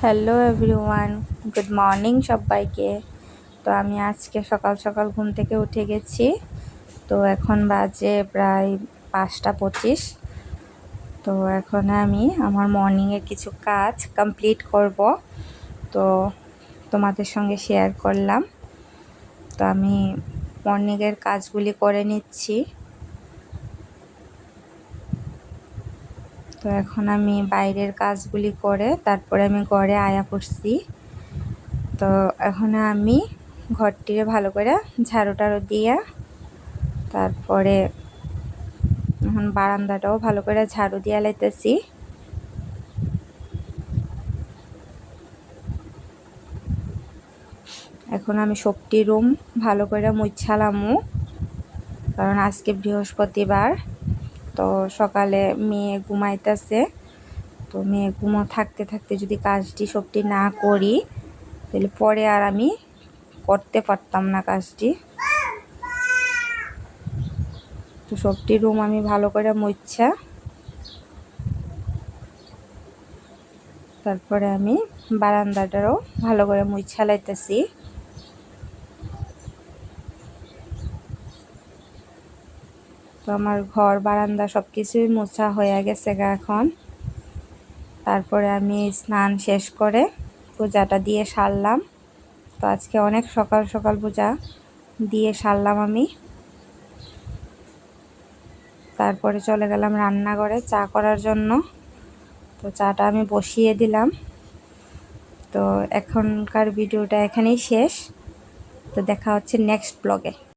Hello everyone, good morning সবাইকে। তো আমি আজকে সকাল সকাল ঘুম থেকে উঠে গেছি। তো এখন বাজে প্রায় 5টা 25। তো এখন আমি আমার মর্নিংয়ের কিছু কাজ কমপ্লিট করব, তো তোমাদের সঙ্গে শেয়ার করলাম। তো আমি মর্নিংয়ের কাজগুলি করে নিচ্ছি। তো এখন আমি বাইরের কাজগুলি করে তারপরে আমি ঘরে আয়া পড়ছি। তো এখন আমি ঘরটিরে ভালো করে ঝাড়ু টাড়ু দিয়া তারপরে এখন বারান্দাটাও ভালো করে ঝাড়ু দিয়া লাইতেছি। এখন আমি সবটি রুম ভালো করে মুছালামু, কারণ আজকে বৃহস্পতিবার। তো সকালে মেয়ে ঘুমাইতেছে, তো মেয়ে ঘুমো থাকতে থাকতে যদি কাজটি সবটি না করি তাহলে পরে আর আমি করতে পারতাম না কাজটি। তো সবটি রুম আমি ভালো করে মুছা তারপরে আমি বারান্দাটারও ভালো করে মুছা লাইতেছি। তো আমার ঘর বারান্দা সব কিছুই মোছা হয়ে গেছে এখন। তারপরে আমি স্নান শেষ করে পূজাটা দিয়ে সারলাম। তো আজকে অনেক সকাল সকাল পূজা দিয়ে সারলাম আমি। তারপরে চলে গেলাম রান্নাঘরে চা করার জন্য। তো চাটা আমি বসিয়ে দিলাম। তো এখনকার ভিডিওটা এখানেই শেষ। তো দেখা হচ্ছে নেক্সট ব্লগে।